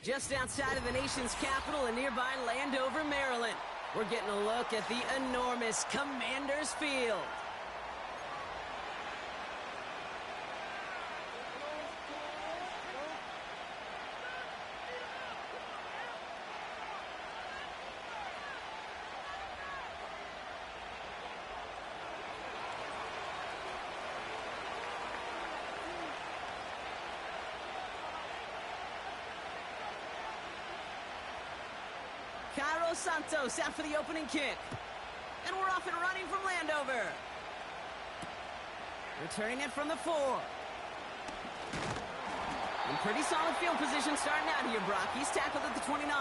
Just outside of the nation's capital in nearby Landover, Maryland, we're getting a look at the enormous Commanders Field. Santos out for the opening kick. And we're off and running from Landover. Returning it from the 4. In pretty solid field position starting out here, Brock. He's tackled at the 29.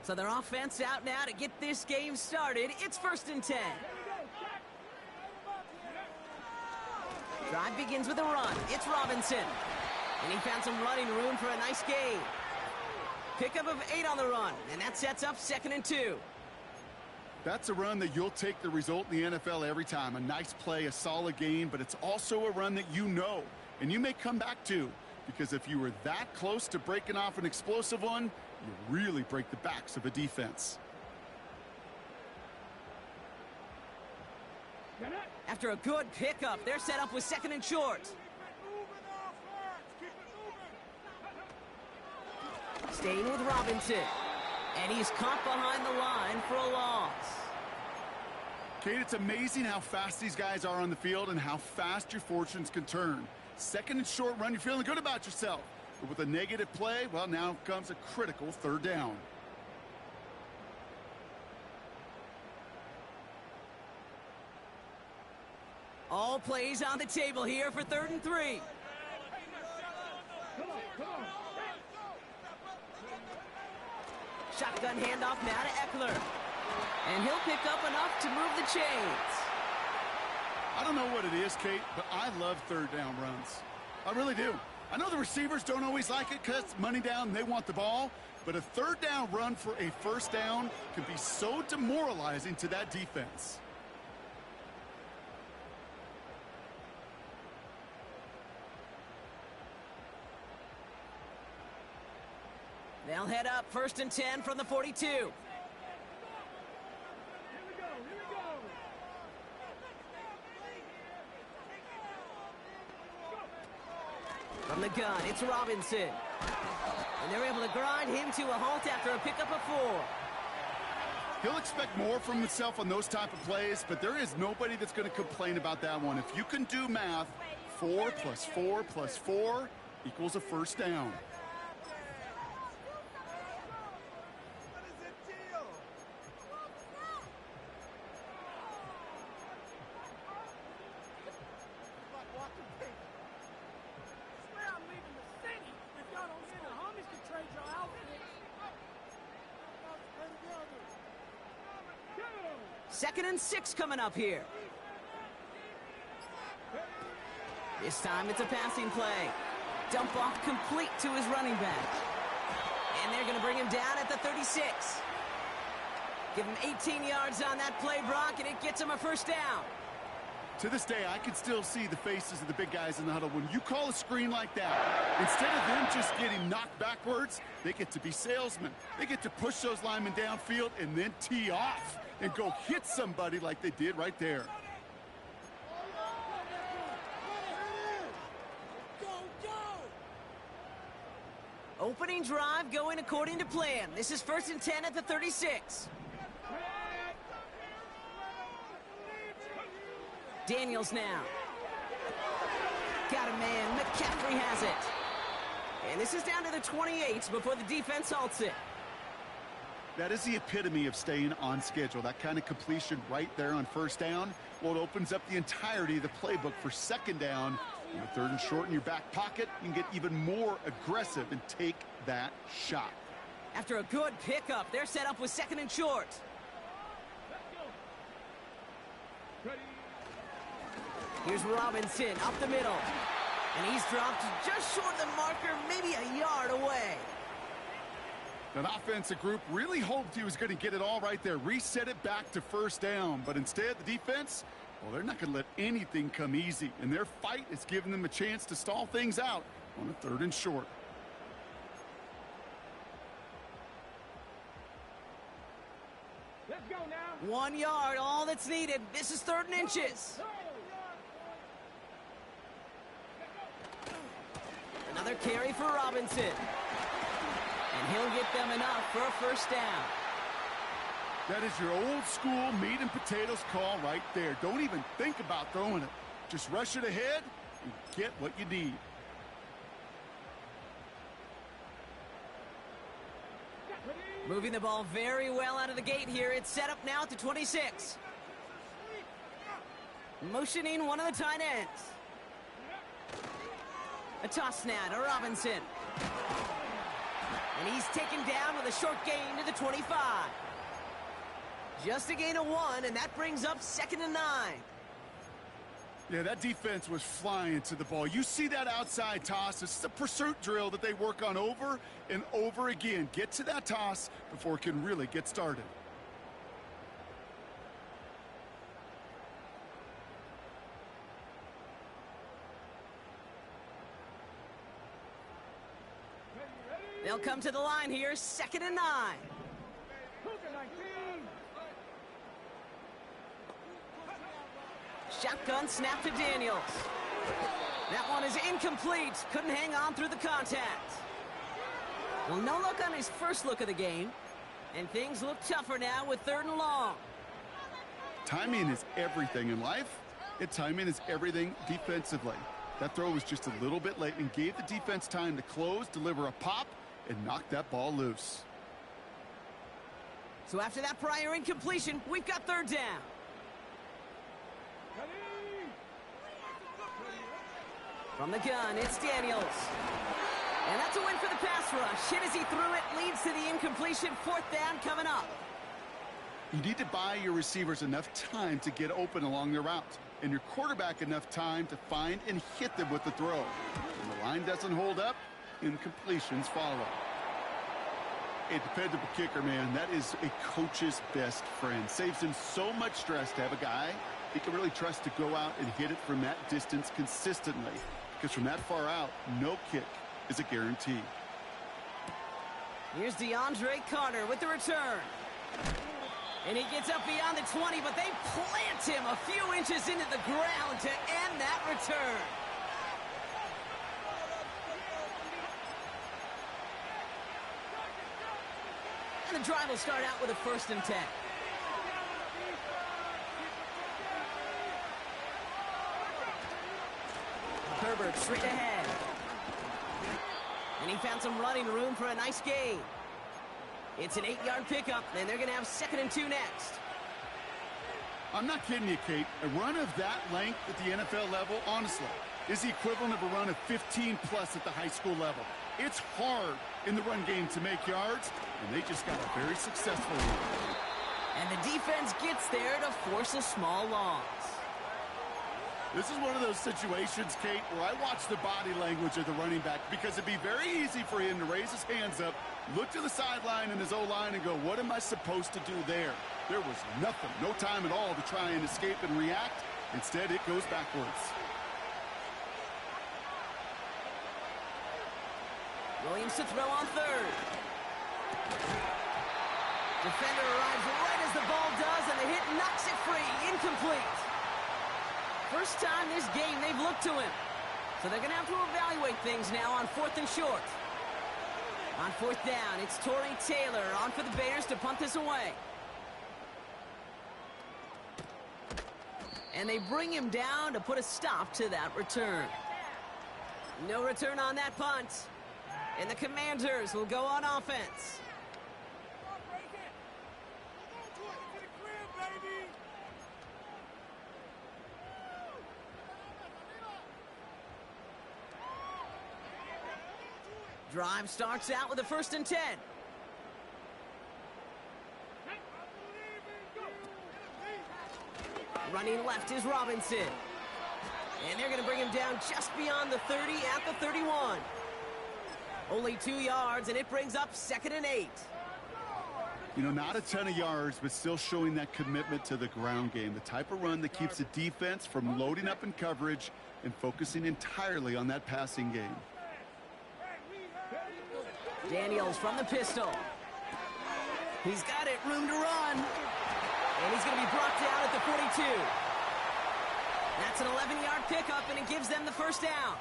So their offense out now to get this game started. It's 1st and 10. Drive begins with a run. It's Robinson. And he found some running room for a nice gain. Pickup of 8 on the run. And that sets up 2nd and 2. That's a run that you'll take the result in the NFL every time. A nice play, a solid gain, but it's also a run that you know. And you may come back to. Because if you were that close to breaking off an explosive one, you really break the backs of a defense. After a good pickup, they're set up with 2nd and short. Staying with Robinson. And he's caught behind the line for a loss. Kate, it's amazing how fast these guys are on the field and how fast your fortunes can turn. 2nd and short run, you're feeling good about yourself. But with a negative play, well, now comes a critical 3rd down. All plays on the table here for 3rd and 3. Shotgun handoff now to Eckler. And he'll pick up enough to move the chains. I don't know what it is, Kate, but I love 3rd down runs. I really do. I know the receivers don't always like it because it's money down, they want the ball. But a 3rd down run for a 1st down can be so demoralizing to that defense. They'll head up 1st and 10 from the 42. From the gun, it's Robinson. And they're able to grind him to a halt after a pickup of 4. He'll expect more from himself on those type of plays, but there is nobody that's going to complain about that one. If you can do math, 4 plus 4 plus 4 equals a 1st down. Second and 6 coming up here. This time it's a passing play. Dump off complete to his running back. And they're going to bring him down at the 36. Give him 18 yards on that play, Brock, and it gets him a 1st down. To this day, I can still see the faces of the big guys in the huddle. When you call a screen like that, instead of them just getting knocked backwards, they get to be salesmen. They get to push those linemen downfield and then tee off and go hit somebody like they did right there. Opening drive going according to plan. This is 1st and 10 at the 36. Daniels now. Got a man. McCaffrey has it. And this is down to the 28 before the defense halts it. That is the epitome of staying on schedule. That kind of completion right there on 1st down. Well, it opens up the entirety of the playbook for 2nd down. And 3rd and short in your back pocket, you can get even more aggressive and take that shot. After a good pickup, they're set up with 2nd and short. Here's Robinson up the middle. And he's dropped just short of the marker, maybe a yard away. That offensive group really hoped he was going to get it all right there, reset it back to first down. But instead, the defense, well, they're not going to let anything come easy. And their fight is giving them a chance to stall things out on a 3rd and short. Let's go now. 1 yard, all that's needed. This is 3rd and inches. Another carry for Robinson. And he'll get them enough for a first down. That is your old school meat and potatoes call right there. Don't even think about throwing it. Just rush it ahead and get what you need. Moving the ball very well out of the gate here. It's set up now at the 26. Motioning one of the tight ends. A toss now to Robinson. And he's taken down with a short gain to the 25. Just a gain of 1, and that brings up 2nd and 9. Yeah, that defense was flying to the ball. You see that outside toss. This is a pursuit drill that they work on over and over again. Get to that toss before it can really get started. They'll come to the line here, 2nd and 9. Shotgun snap to Daniels. That one is incomplete. Couldn't hang on through the contact. Well, no look on his first look of the game. And things look tougher now with 3rd and long. Timing is everything in life, and timing is everything defensively. That throw was just a little bit late and gave the defense time to close, deliver a pop, and knock that ball loose. So after that prior incompletion, we've got 3rd down. From the gun, it's Daniels. And that's a win for the pass rush. Hit as he threw it, leads to the incompletion. 4th down coming up. You need to buy your receivers enough time to get open along their route, and your quarterback enough time to find and hit them with the throw. When the line doesn't hold up, incompletions follow. A dependable kicker, man, that is a coach's best friend. Saves him so much stress to have a guy he can really trust to go out and hit it from that distance consistently. Because from that far out, no kick is a guarantee. Here's DeAndre Carter with the return. And he gets up beyond the 20, but they plant him a few inches into the ground to end that return. And the drive will start out with a 1st and 10. Herbert straight ahead. And he found some running room for a nice gain. It's an 8-yard pickup, and they're going to have 2nd and 2 next. I'm not kidding you, Kate. A run of that length at the NFL level, honestly, is the equivalent of a run of 15-plus at the high school level. It's hard in the run game to make yards, and they just got a very successful one. And the defense gets there to force a small loss. This is one of those situations, Kate, where I watch the body language of the running back, because it'd be very easy for him to raise his hands up, look to the sideline in his O-line and go, what am I supposed to do there? There was nothing, no time at all to try and escape and react. Instead, it goes backwards. Williams to throw on 3rd. Defender arrives right as the ball does, and the hit knocks it free. Incomplete. First time this game they've looked to him. So they're going to have to evaluate things now on 4th and short. On 4th down, it's Torrey Taylor on for the Bears to punt this away. And they bring him down to put a stop to that return. No return on that punt. And the Commanders will go on offense. Drive starts out with a 1st and 10. Running left is Robinson. And they're going to bring him down just beyond the 30 at the 31. Only 2 yards, and it brings up 2nd and 8. You know, not a ton of yards, but still showing that commitment to the ground game. The type of run that keeps the defense from loading up in coverage and focusing entirely on that passing game. Daniels from the pistol. He's got it, room to run. And he's going to be brought down at the 42. That's an 11-yard pickup, and it gives them the first down.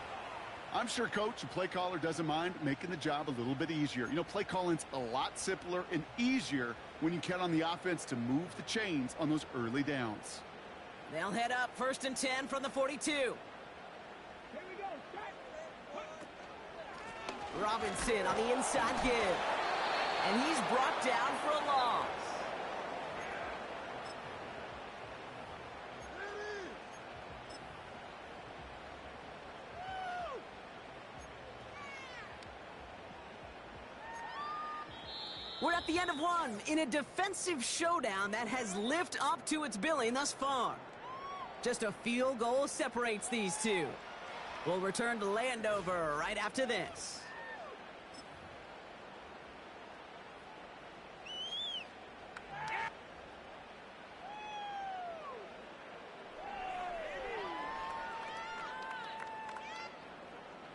I'm sure coach and play caller doesn't mind making the job a little bit easier. You know, play calling's a lot simpler and easier when you count on the offense to move the chains on those early downs. They'll head up 1st and 10 from the 42. Robinson on the inside give. And he's brought down for a loss. We're at the end of one in a defensive showdown that has lived up to its billing thus far. Just a field goal separates these two. We'll return to Landover right after this.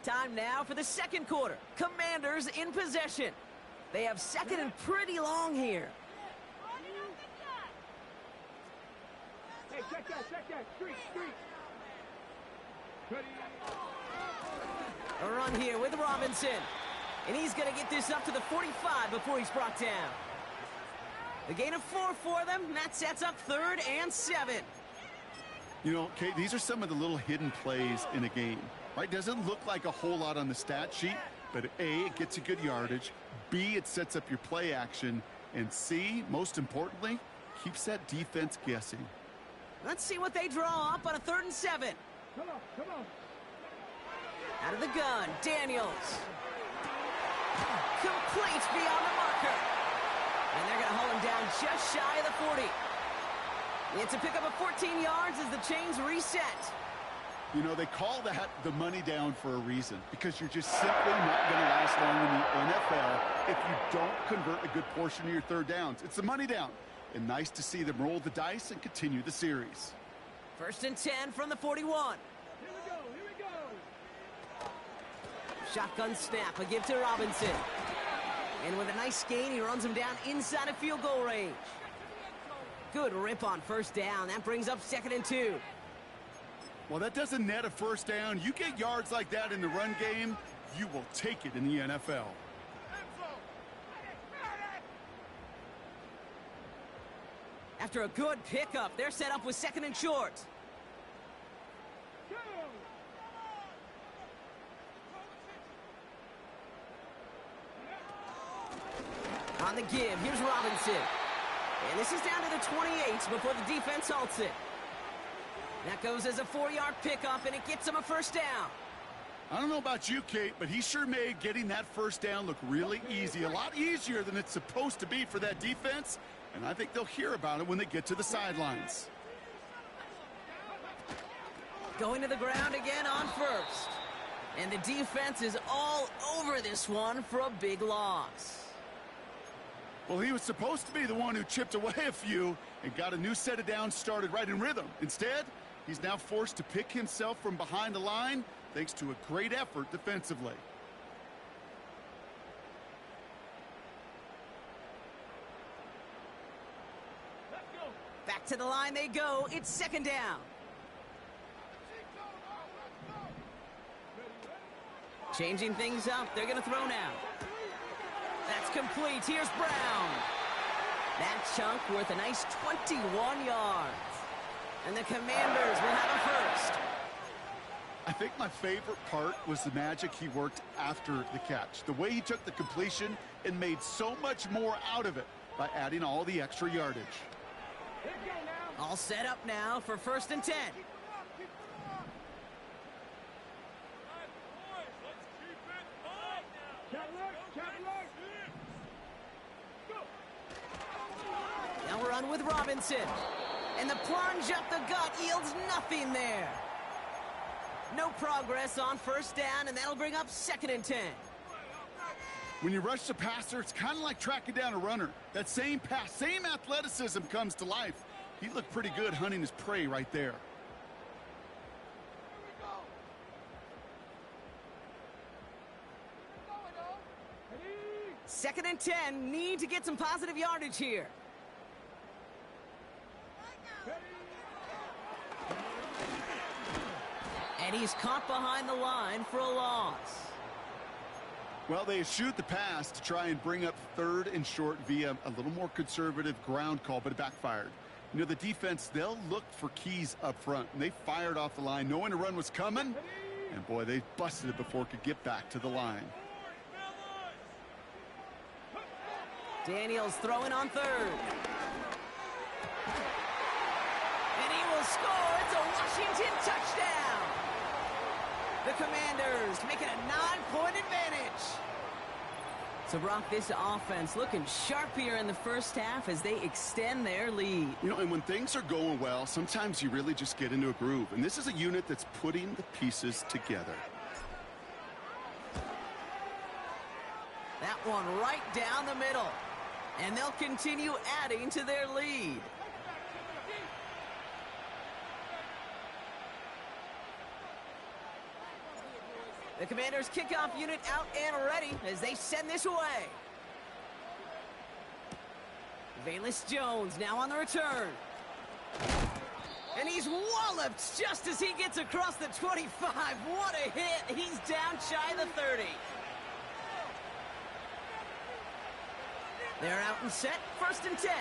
Time now for the second quarter. Commanders in possession. They have 2nd and pretty long here. Hey, check that. Street. A run here with Robinson. And he's going to get this up to the 45 before he's brought down. The gain of 4 for them. That sets up 3rd and 7. You know, Kate, these are some of the little hidden plays in a game, right? Doesn't look like a whole lot on the stat sheet, but A, it gets you good yardage. B, it sets up your play action. And C, most importantly, keeps that defense guessing. Let's see what they draw up on a 3rd and 7. Come on. Out of the gun, Daniels. Complete beyond the marker. And they're going to haul him down just shy of the 40. It's a pickup of 14 yards as the chains reset. You know, they call that the money down for a reason, because you're just simply not going to last long in the NFL if you don't convert a good portion of your 3rd downs. It's the money down. And nice to see them roll the dice and continue the series. 1st and 10 from the 41. Here we go. Shotgun snap, a give to Robinson. And with a nice gain, he runs him down inside of field goal range. Good rip on 1st down. That brings up 2nd and 2. Well, that doesn't net a 1st down. You get yards like that in the run game, you will take it in the NFL. After a good pickup, they're set up with 2nd and short. On the give, here's Robinson. And this is down to the 28 before the defense halts it. That goes as a 4-yard pickup, and it gets him a 1st down. I don't know about you, Kate, but he sure made getting that 1st down look really easy. A lot easier than it's supposed to be for that defense. And I think they'll hear about it when they get to the sidelines. Going to the ground again on 1st. And the defense is all over this one for a big loss. Well, he was supposed to be the one who chipped away a few and got a new set of downs started right in rhythm. Instead, he's now forced to pick himself from behind the line thanks to a great effort defensively. Back to the line they go. It's 2nd down. Changing things up. They're going to throw now. That's complete. Here's Brown. That chunk worth a nice 21 yards. And the Commanders will have a 1st. I think my favorite part was the magic he worked after the catch. The way he took the completion and made so much more out of it by adding all the extra yardage. All set up now for 1st and 10. Now we're on with Robinson. And the plunge up the gut yields nothing there. No progress on 1st down, and that'll bring up 2nd and 10. When you rush the passer, it's kind of like tracking down a runner. That same pass, same athleticism comes to life. He looked pretty good hunting his prey right there. Second and 10, need to get some positive yardage here. And he's caught behind the line for a loss. Well, they eschewed the pass to try and bring up 3rd and short via a little more conservative ground call, but it backfired. You know, the defense, they'll look for keys up front, and they fired off the line knowing a run was coming, and boy, they busted it before it could get back to the line. Daniels throwing on 3rd. And he will score. It's a Washington touchdown. The Commanders making a 9-point advantage. So, Brock, this offense looking sharp here in the first half as they extend their lead. You know, and when things are going well, sometimes you really just get into a groove. And this is a unit that's putting the pieces together. That one right down the middle. And they'll continue adding to their lead. The Commanders' kickoff unit out and ready as they send this away. Valus Jones now on the return. And he's walloped just as he gets across the 25. What a hit. He's down shy of the 30. They're out and set. 1st and 10.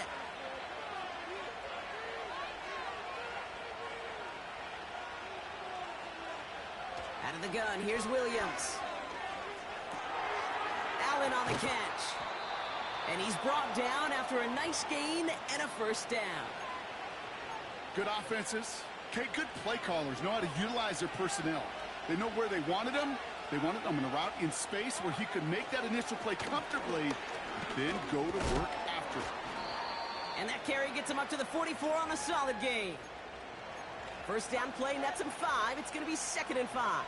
Out of the gun, here's Williams. Allen on the catch. And he's brought down after a nice gain and a 1st down. Good offenses. Okay, good play callers know how to utilize their personnel. They know where they wanted them. They wanted them in a route in space where he could make that initial play comfortably, then go to work after it. And that carry gets him up to the 44 on a solid gain. 1st down play nets him 5. It's going to be 2nd and 5.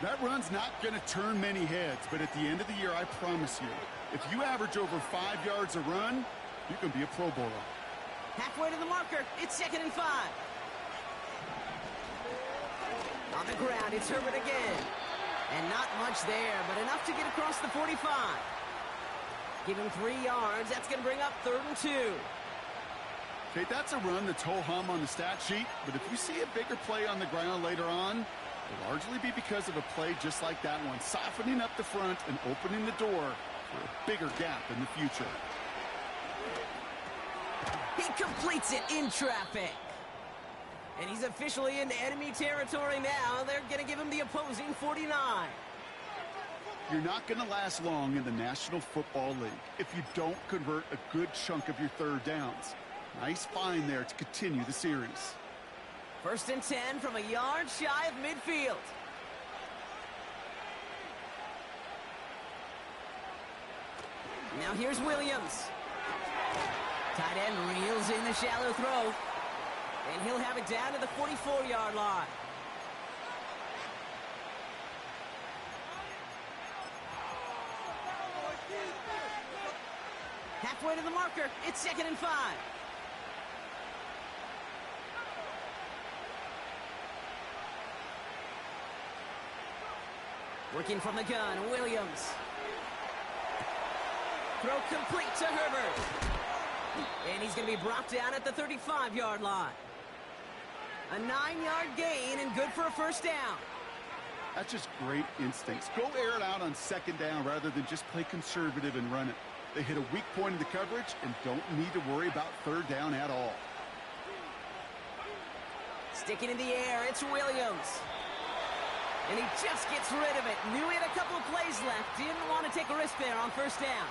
That run's not going to turn many heads, but at the end of the year, I promise you, if you average over 5 yards a run, you can be a Pro Bowler. Halfway to the marker. It's 2nd and 5. On the ground, it's Herbert again. And not much there, but enough to get across the 45. Give him 3 yards. That's going to bring up 3rd and 2. Okay, that's a run that's ho-hum on the stat sheet, but if you see a bigger play on the ground later on, it'll largely be because of a play just like that one, softening up the front and opening the door for a bigger gap in the future. He completes it in traffic. And he's officially into enemy territory now. They're going to give him the opposing 49. You're not going to last long in the National Football League if you don't convert a good chunk of your 3rd downs. Nice find there to continue the series. 1st and 10 from a yard shy of midfield. Now here's Williams. Tight end reels in the shallow throw. And he'll have it down to the 44-yard line. Halfway to the marker. It's 2nd and 5. Working from the gun, Williams. Throw complete to Herbert. And he's going to be brought down at the 35-yard line. A 9-yard gain and good for a 1st down. That's just great instincts. Go air it out on 2nd down rather than just play conservative and run it. They hit a weak point in the coverage and don't need to worry about 3rd down at all. Sticking in the air, it's Williams. And he just gets rid of it. Knew he had a couple of plays left. Didn't want to take a risk there on 1st down.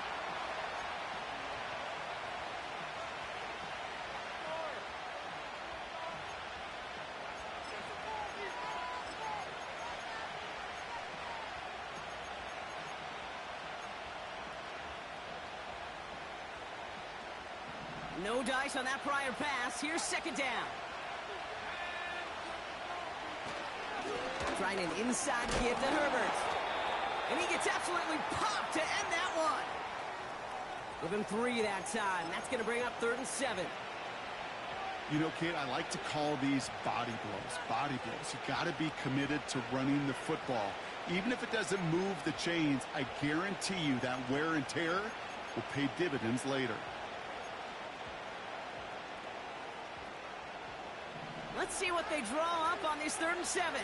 No dice on that prior pass. Here's 2nd down. Trying an inside give to Herbert. And he gets absolutely popped to end that one. Give him 3 that time. That's going to bring up 3rd and 7. You know, kid, I like to call these body blows. Body blows. You got to be committed to running the football. Even if it doesn't move the chains, I guarantee you that wear and tear will pay dividends later. Let's see what they draw up on this 3rd and 7.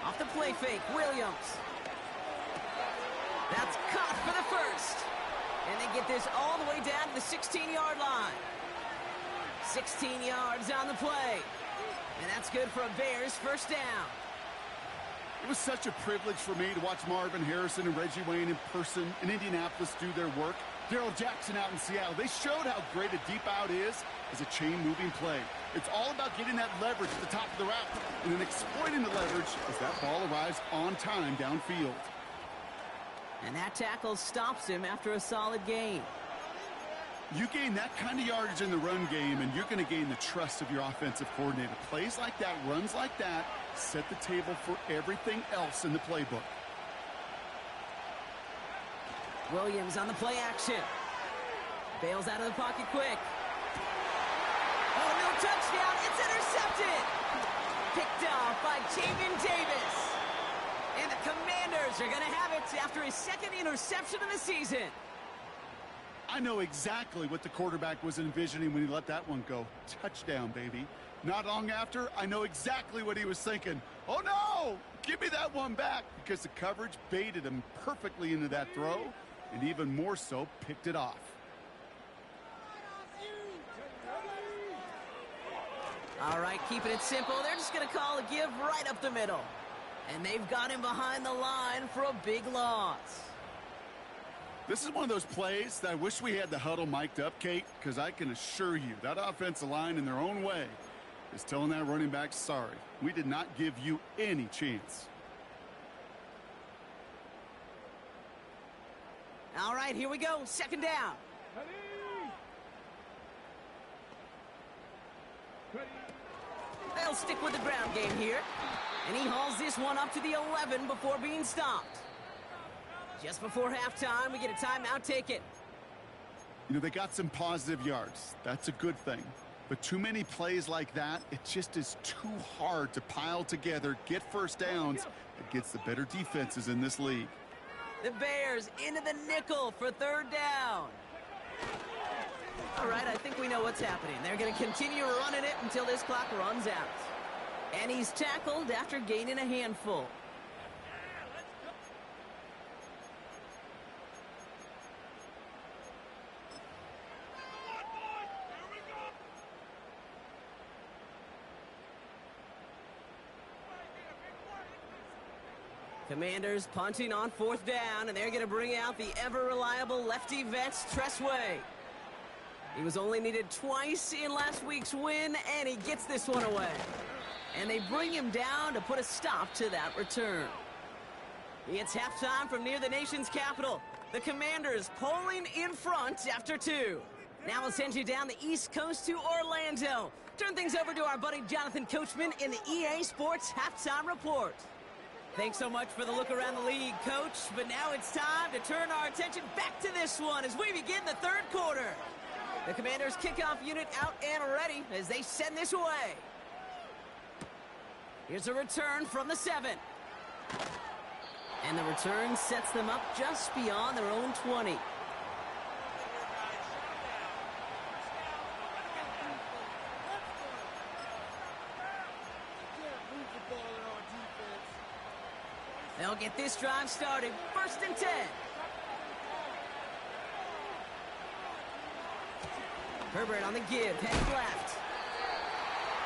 Off the play fake, Williams. That's caught for the first. And they get this all the way down to the 16-yard line. 16 yards on the play. And that's good for a Bears first down. It was such a privilege for me to watch Marvin Harrison and Reggie Wayne in person in Indianapolis do their work. Darrell Jackson out in Seattle. They showed how great a deep out is as a chain-moving play. It's all about getting that leverage at the top of the route and then exploiting the leverage as that ball arrives on time downfield. And that tackle stops him after a solid gain. You gain that kind of yardage in the run game, and you're going to gain the trust of your offensive coordinator. Plays like that, runs like that, set the table for everything else in the playbook. Williams on the play action. Bails out of the pocket quick. Oh, no touchdown. It's intercepted. Picked off by Jamin Davis. And the Commanders are going to have it after his 2nd interception of the season. I know exactly what the quarterback was envisioning when he let that one go. Touchdown, baby. Not long after, I know exactly what he was thinking. Oh, no! Give me that one back, because the coverage baited him perfectly into that throw, and even more so, picked it off. All right, keeping it simple. They're just going to call a give right up the middle. And they've got him behind the line for a big loss. This is one of those plays that I wish we had the huddle mic'd up, Kate, because I can assure you that offensive line in their own way is telling that running back, sorry, we did not give you any chance. All right, here we go. 2nd down. They'll stick with the ground game here. And he hauls this one up to the 11 before being stopped. Just before halftime, we get a timeout taken. You know, they got some positive yards. That's a good thing. But too many plays like that, it just is too hard to pile together, get first downs against the better defenses in this league. The Bears into the nickel for 3rd down. All right, I think we know what's happening. They're going to continue running it until this clock runs out. And he's tackled after gaining a handful. Commanders punting on 4th down, and they're going to bring out the ever-reliable lefty vets, Tressway. He was only needed twice in last week's win, and he gets this one away. And they bring him down to put a stop to that return. It's halftime from near the nation's capital. The Commanders pulling in front after 2. Now we'll send you down the East Coast to Orlando. Turn things over to our buddy Jonathan Coachman in the EA Sports Halftime Report. Thanks so much for the look around the league, Coach. But now it's time to turn our attention back to this one as we begin the 3rd quarter. The Commanders' kickoff unit out and ready as they send this away. Here's a return from the 7. And the return sets them up just beyond their own 20. They'll get this drive started. 1st and 10. Herbert on the give, heading left.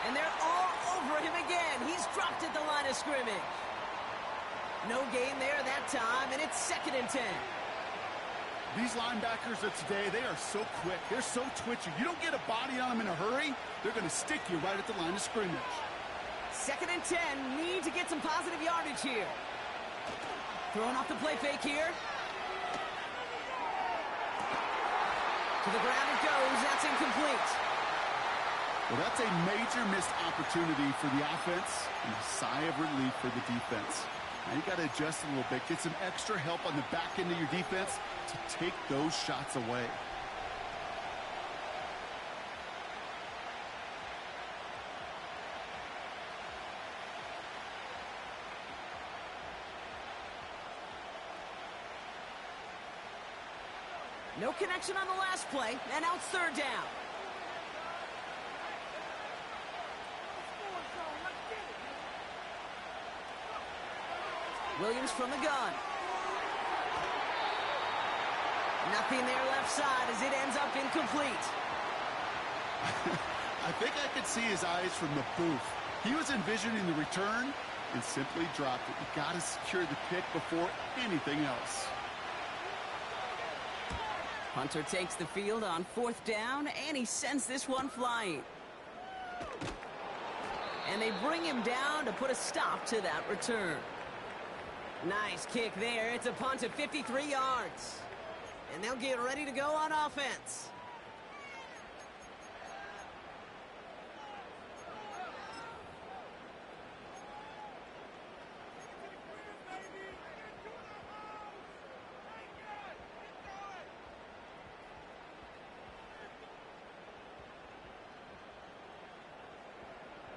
And they're all over him again. He's dropped at the line of scrimmage. No gain there that time, and it's 2nd and 10. These linebackers of today, they are so quick. They're so twitchy. You don't get a body on them in a hurry, they're going to stick you right at the line of scrimmage. 2nd and 10. Need to get some positive yardage here. Throwing off the play fake here. To the ground it goes. That's incomplete. Well, that's a major missed opportunity for the offense and a sigh of relief for the defense. Now you got to adjust a little bit, get some extra help on the back end of your defense to take those shots away. No connection on the last play, and now it's third down. Williams from the gun. Nothing there left side as it ends up incomplete. I think I could see his eyes from the booth. He was envisioning the return and simply dropped it. You got to secure the pick before anything else. Hunter takes the field on fourth down, and he sends this one flying. And they bring him down to put a stop to that return. Nice kick there. It's a punt of 53 yards. And they'll get ready to go on offense.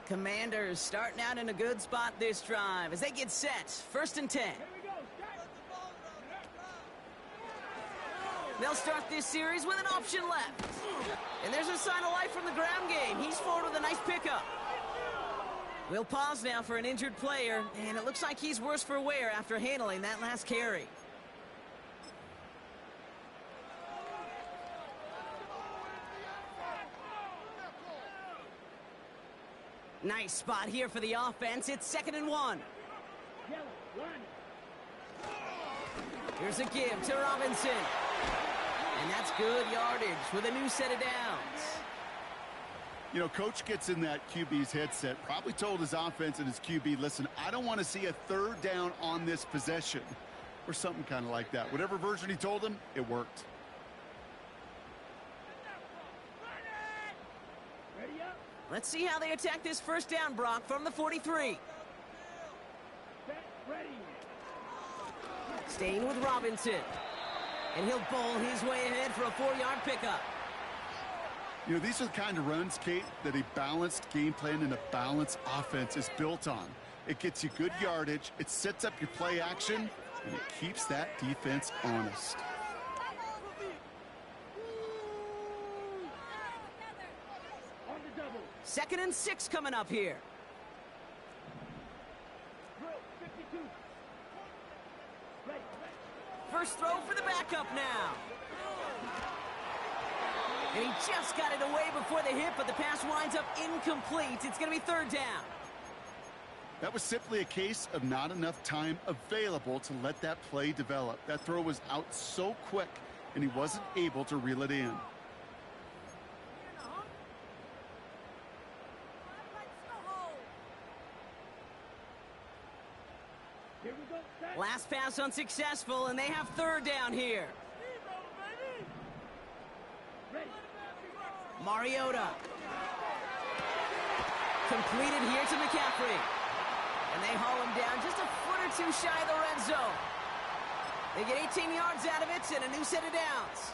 Commanders starting out in a good spot this drive as they get set. First and 10. They'll start this series with an option left. And there's a sign of life from the ground game. He's forward with a nice pickup. We'll pause now for an injured player, and it looks like he's worse for wear after handling that last carry. Nice spot here for the offense. It's 2nd and 1. Here's a give to Robinson. And that's good yardage with a new set of downs. You know, coach gets in that QB's headset, probably told his offense and his QB, listen, I don't want to see a third down on this possession. Or something kind of like that. Whatever version he told him, it worked. Let's see how they attack this first down, Brock, from the 43. Staying with Robinson. And he'll bowl his way ahead for a 4-yard pickup. You know, these are the kind of runs, Kate, that a balanced game plan and a balanced offense is built on. It gets you good yardage, it sets up your play action, and it keeps that defense honest. Second and 6 coming up here. First throw for the backup now. And he just got it away before the hit, but the pass winds up incomplete. It's going to be third down. That was simply a case of not enough time available to let that play develop. That throw was out so quick, and he wasn't able to reel it in. Last pass unsuccessful, and they have third down here. Mariota. Completed here to McCaffrey. And they haul him down just a foot or two shy of the red zone. They get 18 yards out of it and a new set of downs.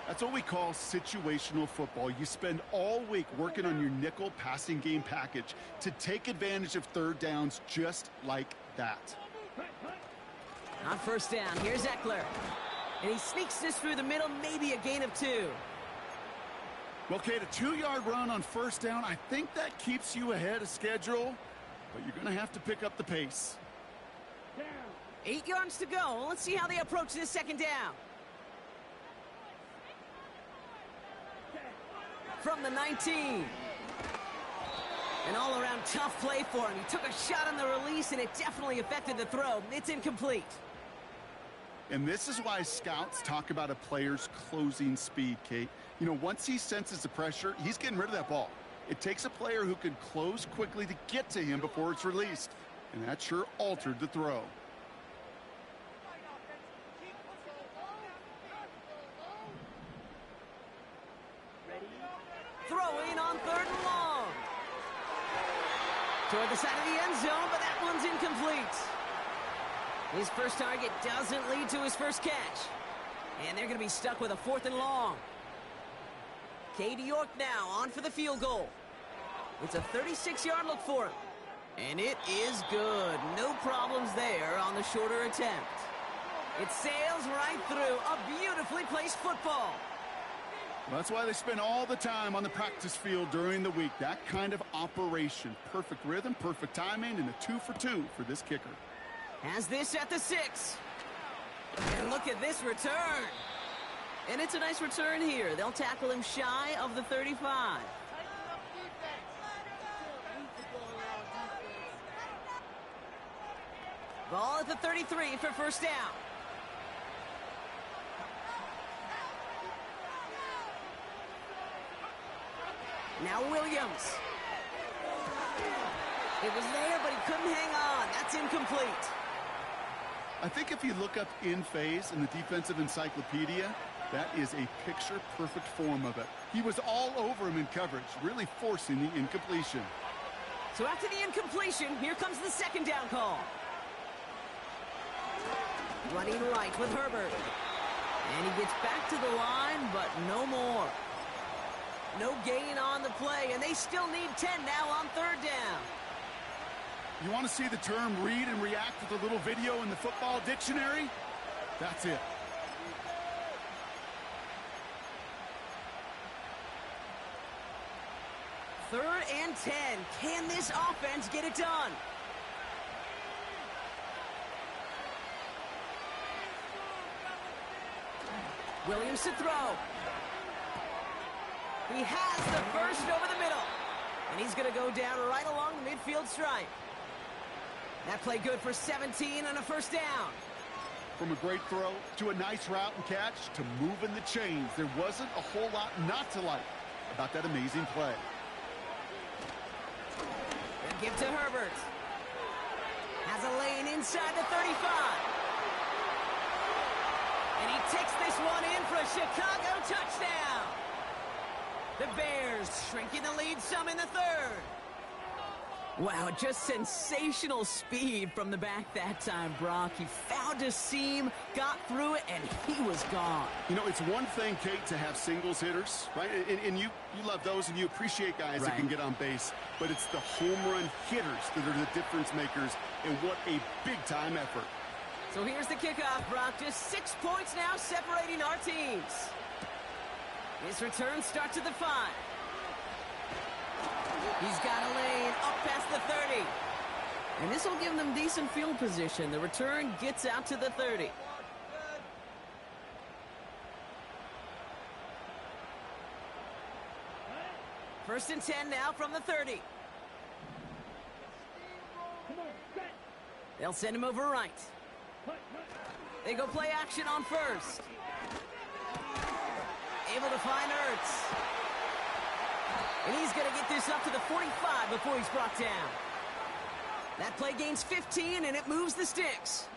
That's what we call situational football. You spend all week working on your nickel passing game package to take advantage of third downs just like that. On first down, here's Eckler. And he sneaks this through the middle, maybe a gain of 2. Well, Kate, a 2-yard run on first down, I think that keeps you ahead of schedule, but you're going to have to pick up the pace. 8 yards to go. Let's see how they approach this second down. From the 19. An all-around tough play for him. He took a shot on the release, and it definitely affected the throw. It's incomplete. And this is why scouts talk about a player's closing speed, Kate. You know, once he senses the pressure, he's getting rid of that ball. It takes a player who can close quickly to get to him before it's released. And that sure altered the throw. Toward the side of the end zone, but that one's incomplete. His first target doesn't lead to his first catch. And they're going to be stuck with a 4th and long. Cade York now on for the field goal. It's a 36-yard look for him. And it is good. No problems there on the shorter attempt. It sails right through a beautifully placed football. Well, that's why they spend all the time on the practice field during the week. That kind of operation. Perfect rhythm, perfect timing, and a 2 for 2 for this kicker. Has this at the 6. And look at this return. And it's a nice return here. They'll tackle him shy of the 35. Ball at the 33 for first down. Now Williams. It was there, but he couldn't hang on. That's incomplete. I think if you look up in phase in the defensive encyclopedia, that is a picture-perfect form of it. He was all over him in coverage, really forcing the incompletion. So after the incompletion, here comes the 2nd down call. Running right with Herbert. And he gets back to the line, but no more. No gain on the play, and they still need 10 now on 3rd down. You want to see the term read and react with a little video in the football dictionary? That's it. Third and 10. Can this offense get it done? Williams to throw. He has the first over the middle. And he's going to go down right along the midfield stripe. That play good for 17 on a first down. From a great throw to a nice route and catch to moving the chains, there wasn't a whole lot not to like about that amazing play. They'll give to Herbert. Has a lane inside the 35. And he takes this one in for a Chicago touchdown. The Bears shrinking the lead some in the 3rd. Wow, just sensational speed from the back that time, Brock. He found a seam, got through it, and he was gone. You know, it's one thing, Kate, to have singles hitters, right? And you love those and you appreciate guys that can get on base. But it's the home run hitters that are the difference makers, and what a big-time effort. So here's the kickoff, Brock. Just 6 points now separating our teams. His return starts at the 5. He's got a lane up past the 30. And this will give them decent field position. The return gets out to the 30. First and 10 now from the 30. They'll send him over right. They go play action on first. Able to find Ertz. And he's going to get this up to the 45 before he's brought down. That play gains 15, and it moves the sticks.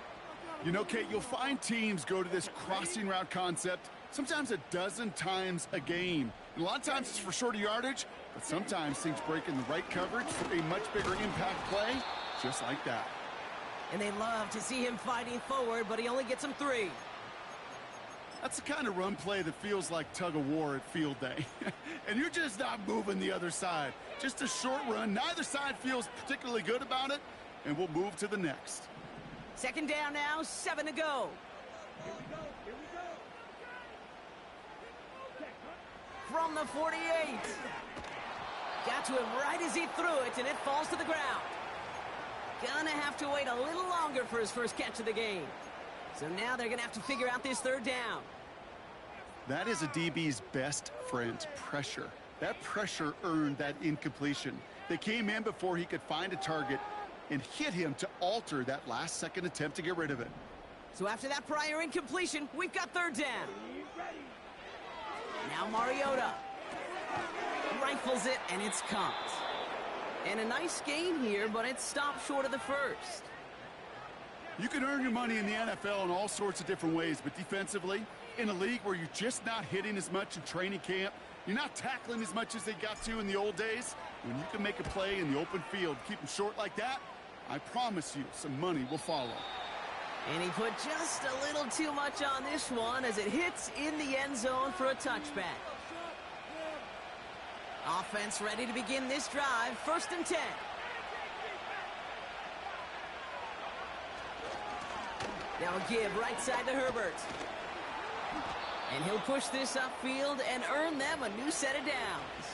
You know, Kate, you'll find teams go to this crossing route concept sometimes a dozen times a game. And a lot of times it's for shorter yardage, but sometimes things break in the right coverage for a much bigger impact play, just like that. And they love to see him fighting forward, but he only gets them 3. That's the kind of run play that feels like tug-of-war at field day. And you're just not moving the other side. Just a short run. Neither side feels particularly good about it, and we'll move to the next. Second down now, 7 to go. Here we go. From the 48. Got to him right as he threw it, and it falls to the ground. Gonna have to wait a little longer for his first catch of the game. So now they're gonna have to figure out this third down. That is a DB's best friend, pressure. That pressure earned that incompletion. They came in before he could find a target and hit him to alter that last-second attempt to get rid of it. So after that prior incompletion, we've got third down. Now Mariota rifles it, and it's caught. And a nice gain here, but it stopped short of the first. You can earn your money in the NFL in all sorts of different ways, but defensively, In a league where you're just not hitting as much in training camp, you're not tackling as much as they got to in the old days, when you can make a play in the open field, keep them short like that, I promise you some money will follow. And he put just a little too much on this one as it hits in the end zone for a touchback. Offense ready to begin this drive. 1st and 10. Now a give right side to Herbert. And he'll push this upfield and earn them a new set of downs.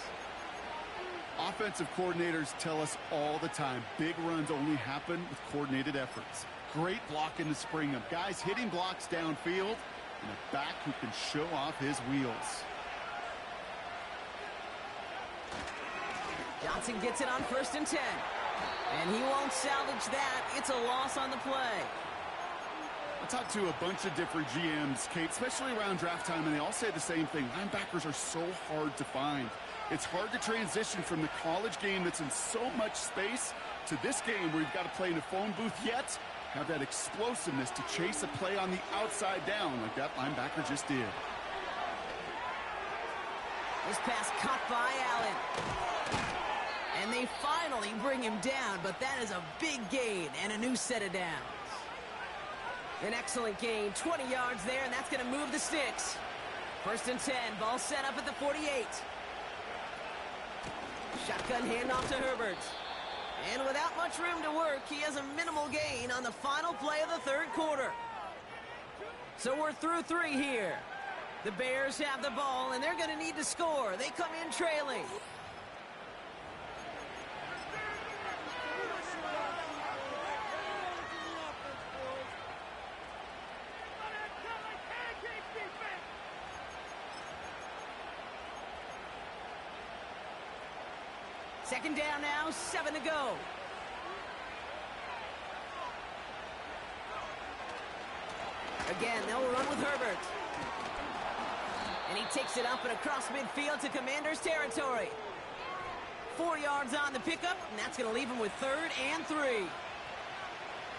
Offensive coordinators tell us all the time, big runs only happen with coordinated efforts. Great blocking to spring them. Guys hitting blocks downfield, and a back who can show off his wheels. Johnson gets it on 1st and 10. And he won't salvage that. It's a loss on the play. I talked to a bunch of different GMs, Kate, especially around draft time, and they all say the same thing. Linebackers are so hard to find. It's hard to transition from the college game that's in so much space to this game where you've got to play in a phone booth yet have that explosiveness to chase a play on the outside down like that linebacker just did. This pass caught by Allen. And they finally bring him down, but that is a big gain and a new set of downs. An excellent gain, 20 yards there, and that's going to move the sticks. 1st and 10, ball set up at the 48. Shotgun handoff to Herbert. And without much room to work, he has a minimal gain on the final play of the 3rd quarter. So we're through 3 here. The Bears have the ball, and they're going to need to score. They come in trailing. Second down now, 7 to go. Again, they'll run with Herbert. And he takes it up and across midfield to Commanders territory. 4 yards on the pickup, and that's going to leave him with 3rd and 3.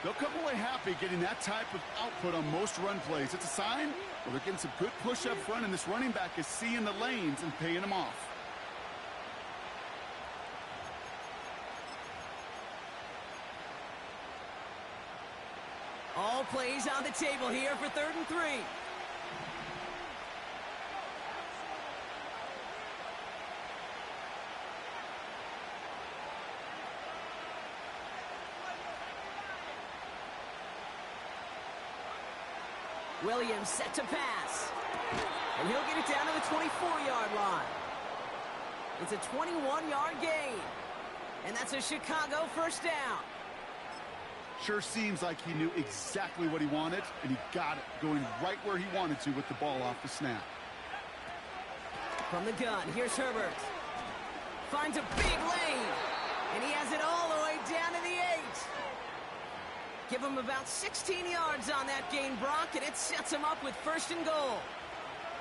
They'll come away happy getting that type of output on most run plays. It's a sign, well, they're getting some good push up front, and this running back is seeing the lanes and paying them off. All plays on the table here for 3rd and 3. Williams set to pass. And he'll get it down to the 24-yard line. It's a 21-yard gain. And that's a Chicago 1st down. Sure seems like he knew exactly what he wanted, and he got it, going right where he wanted to with the ball off the snap. From the gun, here's Herbert. Finds a big lane, and he has it all the way down to the 8. Give him about 16 yards on that gain, Brock, and it sets him up with 1st and goal.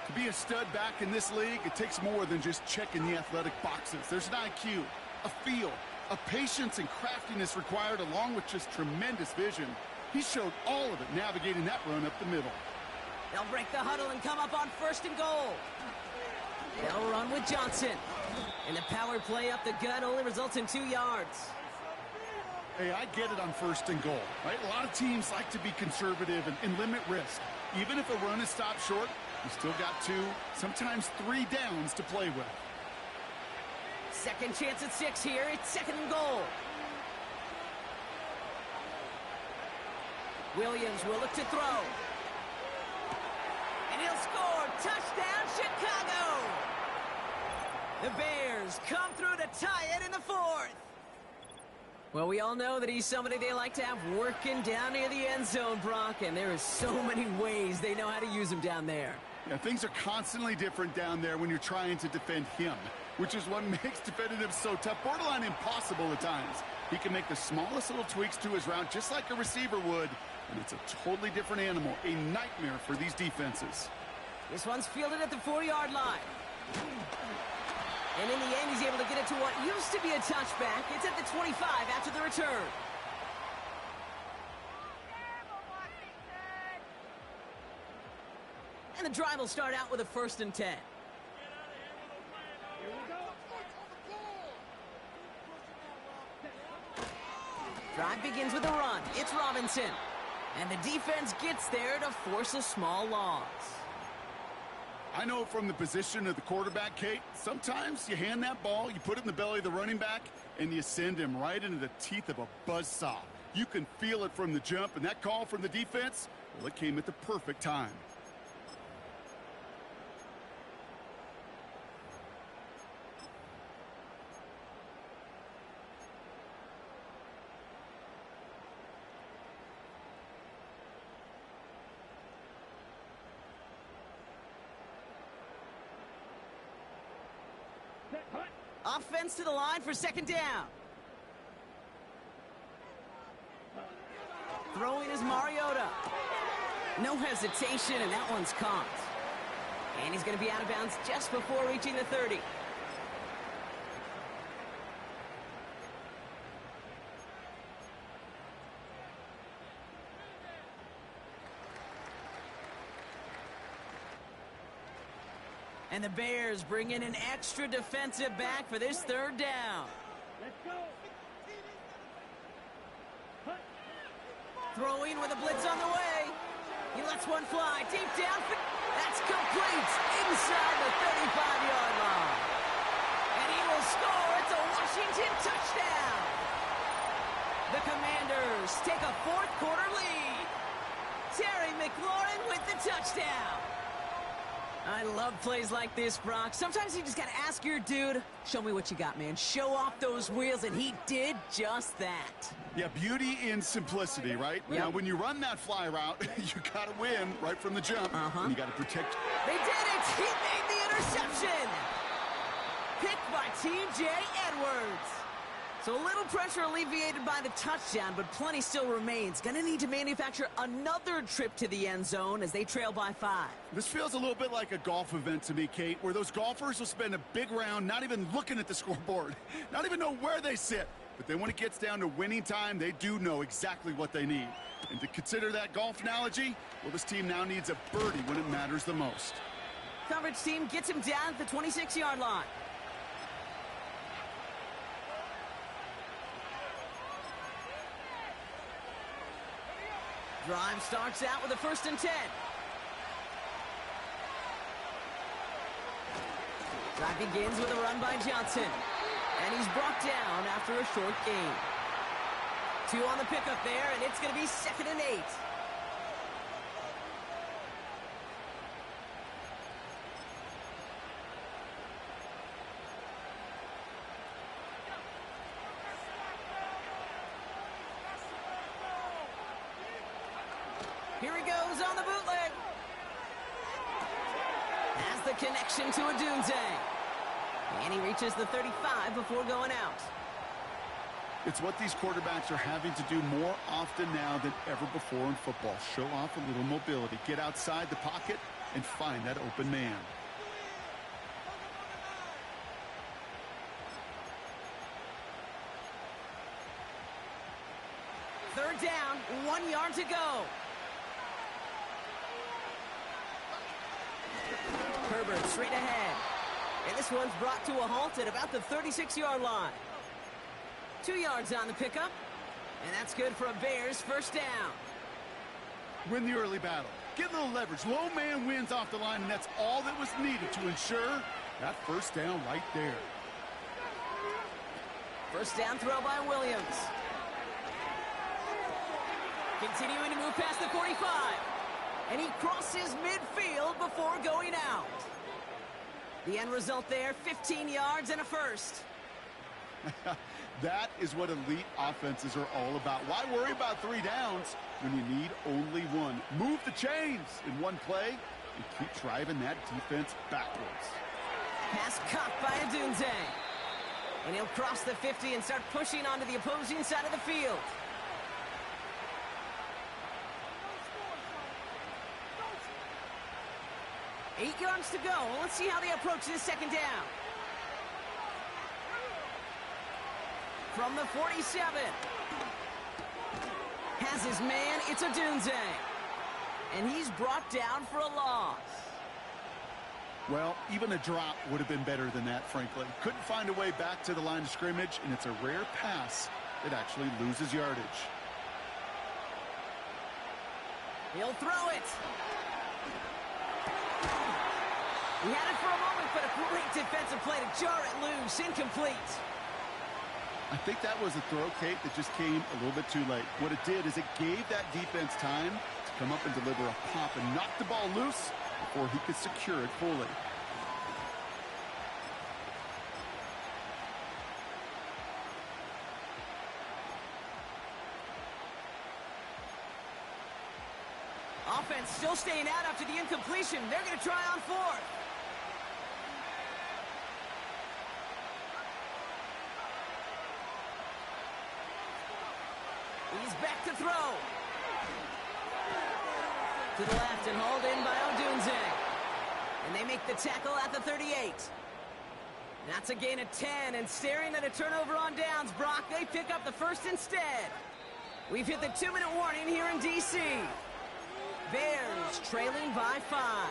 To be a stud back in this league, it takes more than just checking the athletic boxes. There's an IQ, a feel, a patience and craftiness required, along with just tremendous vision. He showed all of it navigating that run up the middle. They'll break the huddle and come up on 1st and goal. They'll run with Johnson. And the power play up the gut only results in 2 yards. Hey, I get it on 1st and goal, right? A lot of teams like to be conservative and limit risk. Even if a run is stopped short, you still got 2, sometimes 3 downs to play with. Second chance at 6 here. It's 2nd and goal. Williams will look to throw. And he'll score. Touchdown, Chicago! The Bears come through to tie it in the 4th. Well, we all know that he's somebody they like to have working down near the end zone, Brock, and there is so many ways they know how to use him down there. Yeah, things are constantly different down there when you're trying to defend him, which is what makes defending him so tough, borderline impossible at times. He can make the smallest little tweaks to his route just like a receiver would, and it's a totally different animal, a nightmare for these defenses. This one's fielded at the 4-yard line. And in the end, he's able to get it to what used to be a touchback. It's at the 25 after the return. And the drive will start out with a 1st and 10. Here we go. Drive begins with a run. It's Robinson. And the defense gets there to force a small loss. I know from the position of the quarterback, Kate, sometimes you hand that ball, you put it in the belly of the running back, and you send him right into the teeth of a buzzsaw. You can feel it from the jump, and that call from the defense, well, it came at the perfect time. Set, hut. Offense to the line for 2nd down. Throwing is Mariota. No hesitation, and that one's caught. And he's going to be out of bounds just before reaching the 30. And the Bears bring in an extra defensive back for this 3rd down. Let's go. Hut. Throwing with a blitz on the way. He lets one fly deep down. That's complete inside the 35-yard line. And he will score. It's a Washington touchdown. The Commanders take a 4th quarter lead. Terry McLaurin with the touchdown. I love plays like this, Brock. Sometimes you just got to ask your dude, show me what you got, man. Show off those wheels, and he did just that. Yeah, beauty in simplicity, right? Yep. Now, when you run that fly route, you got to win right from the jump. And you got to protect. They did it! He made the interception! Picked by T.J. Edwards. So a little pressure alleviated by the touchdown, but plenty still remains. Gonna need to manufacture another trip to the end zone as they trail by 5. This feels a little bit like a golf event to me, Kate, where those golfers will spend a big round not even looking at the scoreboard, not even know where they sit. But then when it gets down to winning time, they do know exactly what they need. And to consider that golf analogy, well, this team now needs a birdie when it matters the most. Coverage team gets him down at the 26-yard line. Drive starts out with a 1st and 10. Drive begins with a run by Johnson. And he's brought down after a short gain. 2 on the pickup there, and it's going to be 2nd and 8. Here he goes on the bootleg. Has the connection to Odunze. And he reaches the 35 before going out. It's what these quarterbacks are having to do more often now than ever before in football. Show off a little mobility. Get outside the pocket and find that open man. Third down, 1 yard to go. Herbert straight ahead. And this one's brought to a halt at about the 36-yard line. 2 yards on the pickup. And that's good for a Bears first down. Win the early battle. Get a little leverage. Low man wins off the line, and that's all that was needed to ensure that first down right there. First down throw by Williams. Continuing to move past the 45. And he crosses midfield before going out. The end result there, 15 yards and a first. That is what elite offenses are all about. Why worry about 3 downs when you need only 1? Move the chains in one play and keep driving that defense backwards. Pass caught by Odunze. And he'll cross the 50 and start pushing onto the opposing side of the field. Eight yards to go. Let's see how they approach this second down. From the 47. Has his man. It's Odunze. And he's brought down for a loss. Well, even a drop would have been better than that, frankly. Couldn't find a way back to the line of scrimmage, and it's a rare pass that actually loses yardage. He'll throw it. He had it for a moment, but a great defensive play to jar it loose. Incomplete. I think that was a throw, Kate, that just came a little bit too late. What it did is it gave that defense time to come up and deliver a pop and knock the ball loose before he could secure it fully. Offense still staying out after the incompletion. They're going to try on fourth. He's back to throw. To the left and hauled in by Odunze. And they make the tackle at the 38. That's a gain of 10, and staring at a turnover on downs, Brock, they pick up the first instead. We've hit the 2-minute warning here in D.C. Bears trailing by 5.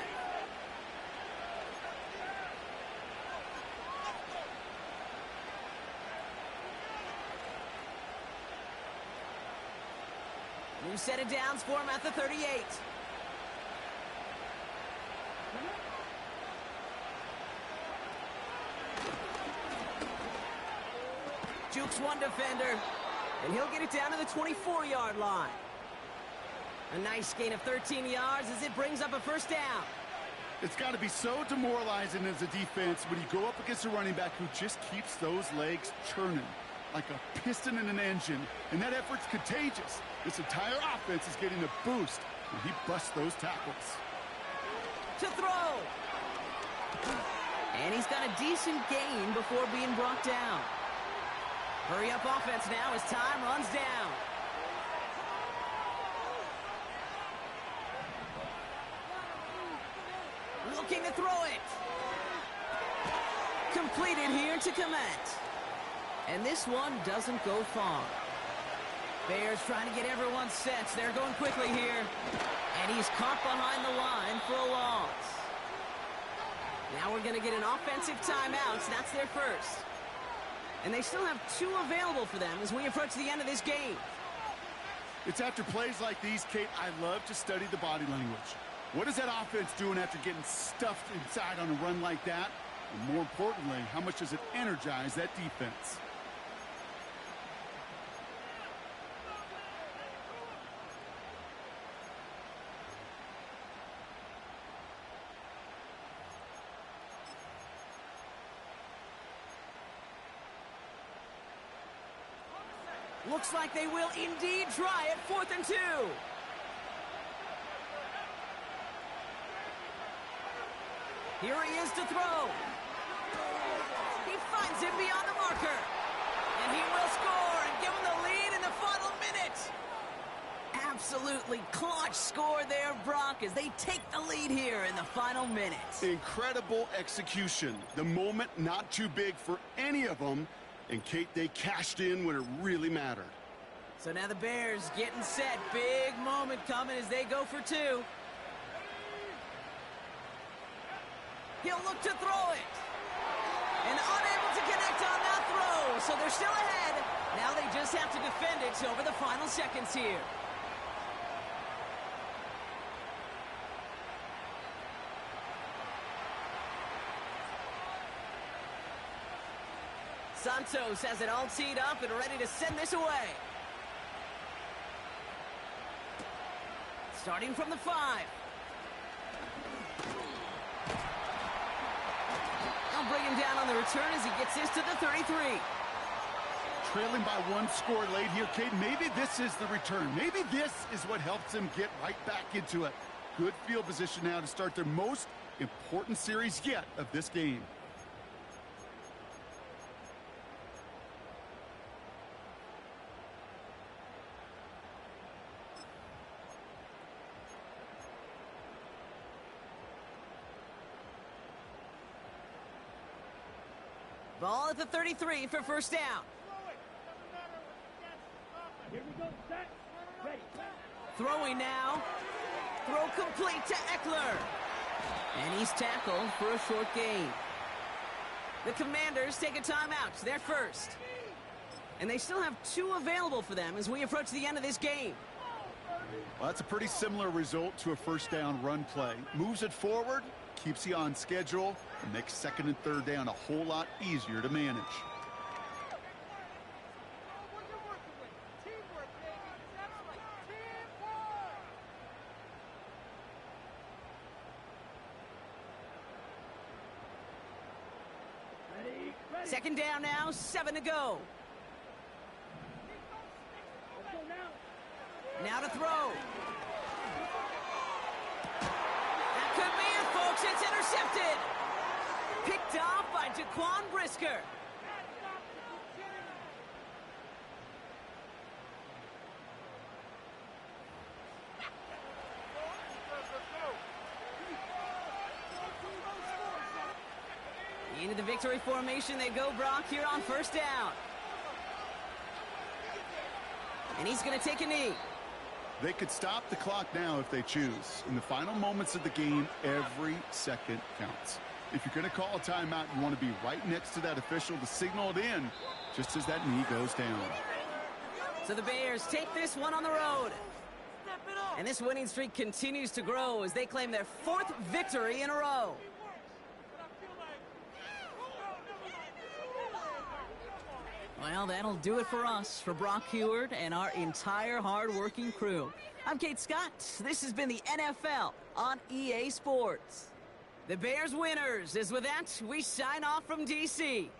New set of downs for him at the 38. Jukes one defender, and he'll get it down to the 24-yard line. A nice gain of 13 yards as it brings up a first down. It's got to be so demoralizing as a defense when you go up against a running back who just keeps those legs churning like a piston in an engine, and that effort's contagious. This entire offense is getting a boost when he busts those tackles. To throw. And he's got a decent gain before being brought down. Hurry up offense now as time runs down. Looking to throw it. Completed here to Komet. And this one doesn't go far. Bears trying to get everyone set. They're going quickly here. And he's caught behind the line for a loss. Now we're going to get an offensive timeout. So that's their first. And they still have 2 available for them as we approach the end of this game. It's after plays like these, Kate, I love to study the body language. What is that offense doing after getting stuffed inside on a run like that? And more importantly, how much does it energize that defense? Looks like they will indeed try it. 4th and 2. Here he is to throw. He finds him beyond the marker. And he will score and give him the lead in the final minute. Absolutely clutch score there, Brock, as they take the lead here in the final minute. Incredible execution. The moment not too big for any of them. And, Kate, they cashed in when it really mattered. So now the Bears getting set. Big moment coming as they go for 2. He'll look to throw it. And unable to connect on that throw. So they're still ahead. Now they just have to defend it over the final seconds here. Santos has it all teed up and ready to send this away. Starting from the 5. They'll bring him down on the return as he gets this to the 33. Trailing by 1 score late here, Kate. Maybe this is the return. Maybe this is what helps them get right back into it. Good field position now to start their most important series yet of this game. Ball at the 33 for first down. Here we go, set, ready. Throwing now. Throw complete to Eckler. And he's tackled for a short gain. The Commanders take a timeout. They're first. And they still have 2 available for them as we approach the end of this game. Well, that's a pretty similar result to a first down run play. Moves it forward, keeps you on schedule, and makes second and third down a whole lot easier to manage. Second down now, 7 to go. Now to throw. That could be it, folks. It's intercepted. Picked off by Jaquan Brisker. Into the victory formation they go, Brock, here on first down. And he's going to take a knee. They could stop the clock now if they choose. In the final moments of the game, every second counts. If you're going to call a timeout, you want to be right next to that official to signal it in just as that knee goes down. So the Bears take this one on the road. And this winning streak continues to grow as they claim their 4th victory in a row. Well, that'll do it for us, for Brock Heward and our entire hard-working crew. I'm Kate Scott. This has been the NFL on EA Sports. The Bears winners, as with that, we sign off from D.C.